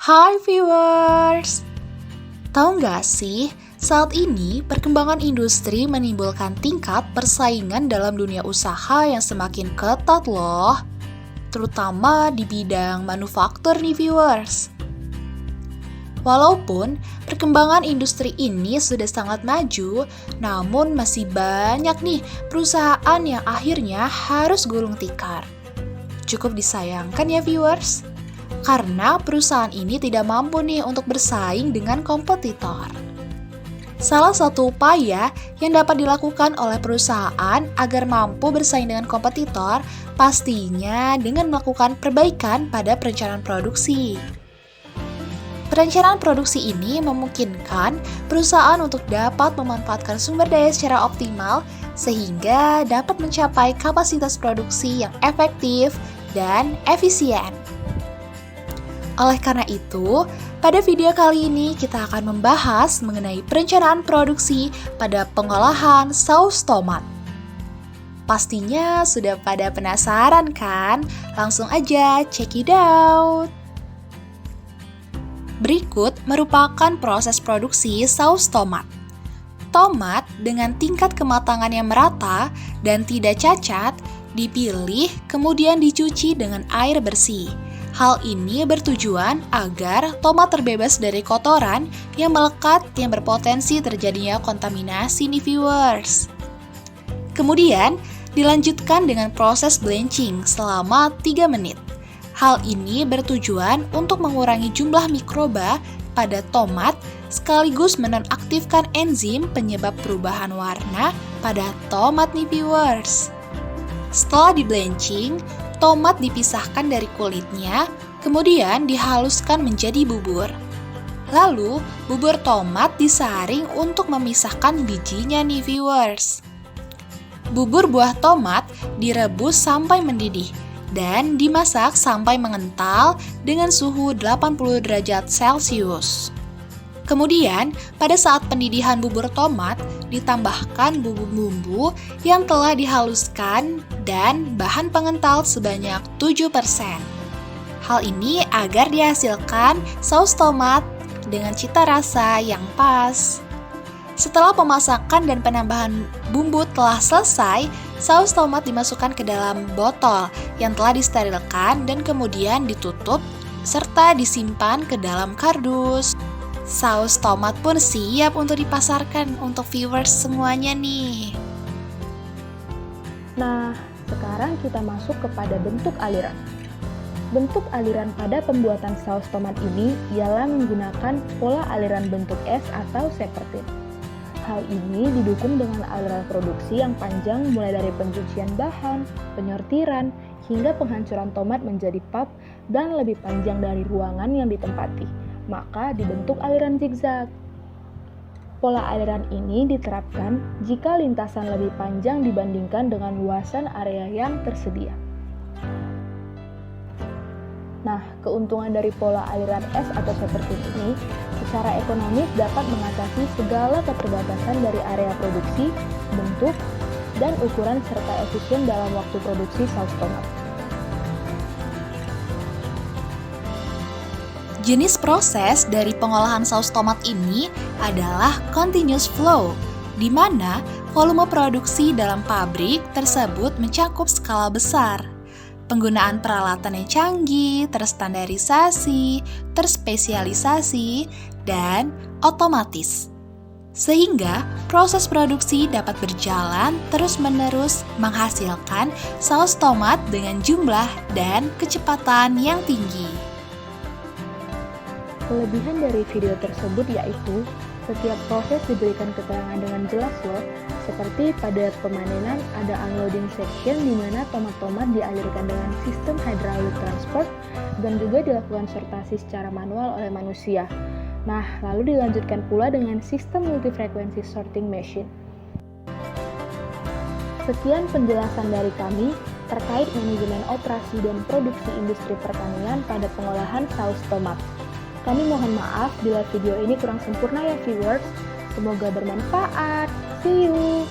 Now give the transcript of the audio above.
Hai viewers! Tahu nggak sih, saat ini perkembangan industri menimbulkan tingkat persaingan dalam dunia usaha yang semakin ketat loh. Terutama di bidang manufaktur nih viewers. Walaupun perkembangan industri ini sudah sangat maju, namun masih banyak nih perusahaan yang akhirnya harus gulung tikar. Cukup disayangkan ya viewers, karena perusahaan ini tidak mampu nih untuk bersaing dengan kompetitor. Salah satu upaya yang dapat dilakukan oleh perusahaan agar mampu bersaing dengan kompetitor pastinya dengan melakukan perbaikan pada perencanaan produksi. Perencanaan produksi ini memungkinkan perusahaan untuk dapat memanfaatkan sumber daya secara optimal sehingga dapat mencapai kapasitas produksi yang efektif dan efisien. Oleh karena itu, pada video kali ini kita akan membahas mengenai perencanaan produksi pada pengolahan saus tomat. Pastinya sudah pada penasaran kan? Langsung aja check it out! Berikut merupakan proses produksi saus tomat. Tomat dengan tingkat kematangan yang merata dan tidak cacat dipilih kemudian dicuci dengan air bersih. Hal ini bertujuan agar tomat terbebas dari kotoran yang melekat yang berpotensi terjadinya kontaminasi nih viewers. Kemudian dilanjutkan dengan proses blanching selama 3 menit. Hal ini bertujuan untuk mengurangi jumlah mikroba pada tomat sekaligus menonaktifkan enzim penyebab perubahan warna pada tomat nih viewers. Setelah di-blanching, tomat dipisahkan dari kulitnya, kemudian dihaluskan menjadi bubur. Lalu, bubur tomat disaring untuk memisahkan bijinya nih viewers. Bubur buah tomat direbus sampai mendidih dan dimasak sampai mengental dengan suhu 80 derajat Celcius. Kemudian, pada saat pendidihan bubur tomat, ditambahkan bumbu-bumbu yang telah dihaluskan dan bahan pengental sebanyak 7%. Hal ini agar dihasilkan saus tomat dengan cita rasa yang pas. Setelah pemasakan dan penambahan bumbu telah selesai, saus tomat dimasukkan ke dalam botol yang telah disterilkan dan kemudian ditutup serta disimpan ke dalam kardus. Saus tomat pun siap untuk dipasarkan untuk viewers semuanya nih. Nah, sekarang kita masuk kepada bentuk aliran. Bentuk aliran pada pembuatan saus tomat ini ialah menggunakan pola aliran bentuk S atau seperti. Hal ini didukung dengan aliran produksi yang panjang mulai dari pencucian bahan, penyortiran, hingga penghancuran tomat menjadi pulp dan lebih panjang dari ruangan yang ditempati. Maka dibentuk aliran zigzag. Pola aliran ini diterapkan jika lintasan lebih panjang dibandingkan dengan luasan area yang tersedia. Nah, keuntungan dari pola aliran S atau seperti ini secara ekonomis dapat mengatasi segala keterbatasan dari area produksi, bentuk, dan ukuran serta efisien dalam waktu produksi saus tomat. Jenis proses dari pengolahan saus tomat ini adalah continuous flow, di mana volume produksi dalam pabrik tersebut mencakup skala besar. Penggunaan peralatan yang canggih, terstandarisasi, terspesialisasi, dan otomatis. Sehingga proses produksi dapat berjalan terus-menerus menghasilkan saus tomat dengan jumlah dan kecepatan yang tinggi. Kelebihan dari video tersebut yaitu setiap proses diberikan keterangan dengan jelas loh, seperti pada pemanenan ada unloading section di mana tomat-tomat dialirkan dengan sistem hydraulic transport dan juga dilakukan sortasi secara manual oleh manusia. Nah, lalu dilanjutkan pula dengan sistem multifrekuensi sorting machine. Sekian penjelasan dari kami terkait manajemen operasi dan produksi industri pertanian pada pengolahan saus tomat. Kami mohon maaf bila video ini kurang sempurna ya viewers. Semoga bermanfaat. See you!